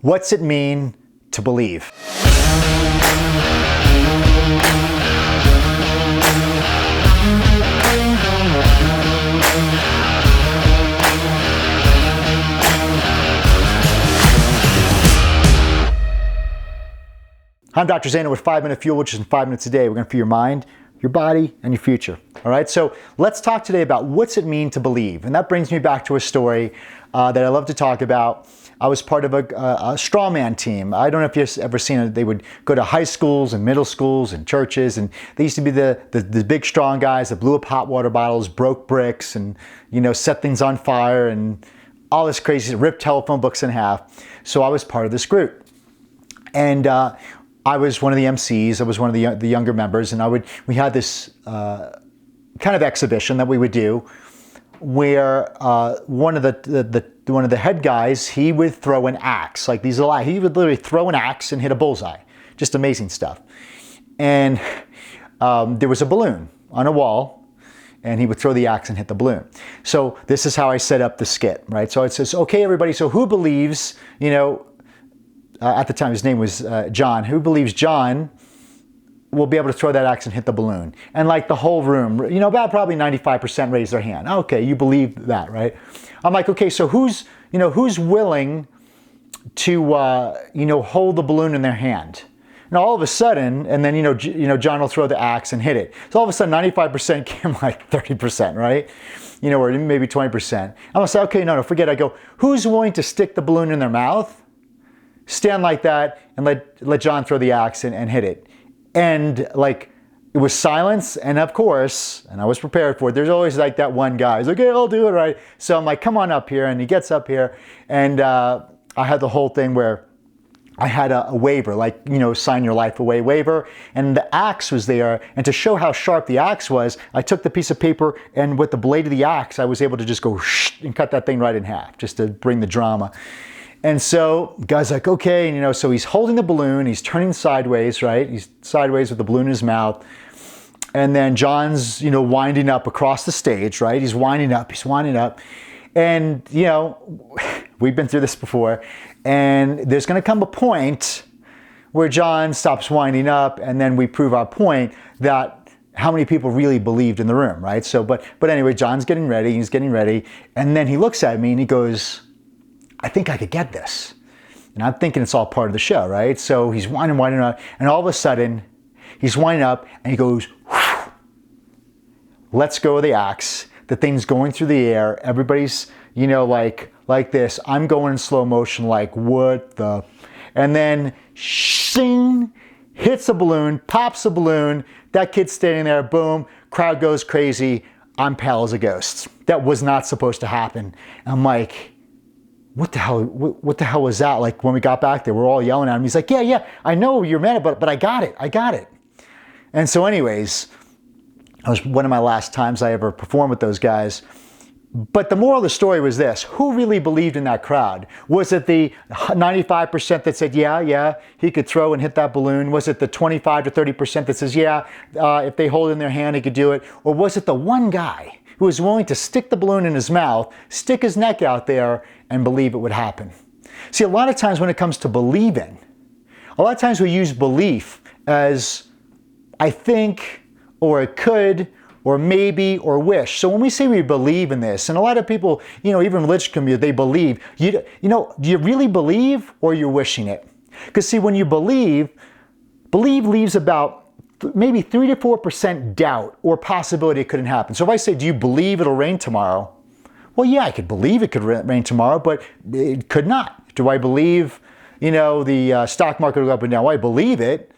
What's it mean to believe? I'm Dr. Zaino with 5 Minute Fuel, which is in 5 minutes a day. We're going to fuel your mind, your body, and your future. All right, so let's talk today about what's it mean to believe. And that brings me back to a story that I love to talk about. I was part of a strawman team. I don't know if you've ever seen it. They would go to high schools and middle schools and churches, and they used to be the big strong guys that blew up hot water bottles, broke bricks, and set things on fire and all this crazy, ripped telephone books in half. So I was part of this group, and I was one of the MCs. I was one of the younger members, and we had this kind of exhibition that we would do, where one of the head guys, he would throw an axe, like these little, he would literally throw an axe and hit a bullseye. Just amazing stuff. And there was a balloon on a wall, and he would throw the axe and hit the balloon. So this is how I set up the skit, right? So it says, okay, everybody, so who believes, at the time his name was John, who believes John will be able to throw that axe and hit the balloon? And like the whole room, about probably 95% raised their hand. Okay, you believe that, right? I'm like, okay, so who's willing to, hold the balloon in their hand? And all of a sudden, and then, John will throw the axe and hit it. So all of a sudden, 95% came like 30%, right? Or maybe 20%. I'm gonna say, okay, no, forget it. I go, who's willing to stick the balloon in their mouth, stand like that, and let John throw the axe and hit it? And like, it was silence, and of course, and I was prepared for it, there's always like that one guy who's like, yeah, I'll do it, right? So I'm like, come on up here, and he gets up here, and I had the whole thing where I had a waiver, like, sign your life away waiver, and the axe was there, and to show how sharp the axe was, I took the piece of paper, and with the blade of the axe, I was able to just go and cut that thing right in half, just to bring the drama. And so the guy's like, okay, and so he's holding the balloon, he's turning sideways, right? He's sideways with the balloon in his mouth. And then John's, winding up across the stage, right? He's winding up. And, we've been through this before. And there's going to come a point where John stops winding up, and then we prove our point that how many people really believed in the room, right? So, but anyway, John's getting ready, and then he looks at me and he goes, I think I could get this. And I'm thinking it's all part of the show, right? So he's winding up, and all of a sudden, he's winding up, and he goes, whew, lets go of the axe. The thing's going through the air. Everybody's, like this. I'm going in slow motion, like, what the? And then, shing, hits a balloon, pops a balloon. That kid's standing there, boom, crowd goes crazy. I'm pale as a ghost. That was not supposed to happen. And I'm like, what the hell was that? Like, when we got back there, we're all yelling at him. He's like, yeah, I know you're mad, but I got it. And so anyways, it was one of my last times I ever performed with those guys. But the moral of the story was this: who really believed in that crowd? Was it the 95% that said, yeah, he could throw and hit that balloon? Was it the 25 to 30% that says, if they hold it in their hand, he could do it? Or was it the one guy who was willing to stick the balloon in his mouth, stick his neck out there, and believe it would happen? See, a lot of times when it comes to believing, a lot of times we use belief as I think, or it could, or maybe, or wish. So when we say we believe in this, and a lot of people, even religious community, they believe, do you really believe, or you're wishing it? Because see, when you believe leaves about maybe 3 to 4% doubt or possibility it couldn't happen. So if I say, do you believe it'll rain tomorrow? Well, yeah, I could believe it could rain tomorrow, but it could not. Do I believe, the stock market will go up and down? Well, I believe it,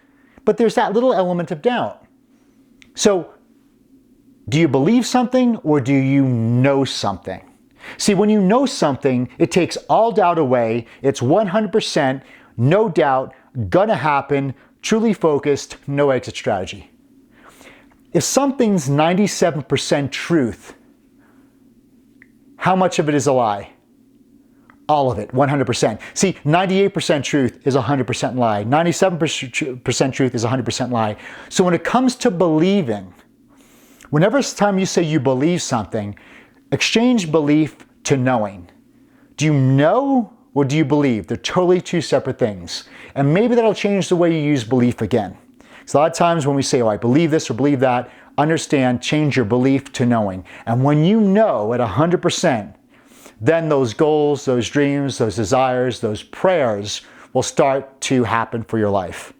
but there's that little element of doubt. So do you believe something, or do you know something? See, when you know something, it takes all doubt away. It's 100%, no doubt, gonna happen, truly focused, no exit strategy. If something's 97% truth, how much of it is a lie? All of it, 100%. See, 98% truth is 100% lie. 97% truth is 100% lie. So when it comes to believing, whenever time you say you believe something, exchange belief to knowing. Do you know or do you believe? They're totally two separate things. And maybe that'll change the way you use belief again. So a lot of times when we say, oh, I believe this or believe that, understand, change your belief to knowing. And when you know at 100%, then those goals, those dreams, those desires, those prayers will start to happen for your life.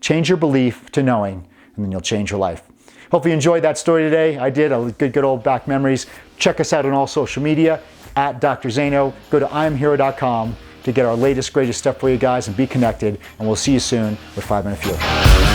Change your belief to knowing, and then you'll change your life. Hope you enjoyed that story today. I did. Good old back memories. Check us out on all social media at Dr. Zaino. Go to IamHero.com to get our latest, greatest stuff for you guys and be connected. And we'll see you soon with 5 Minute Fuel.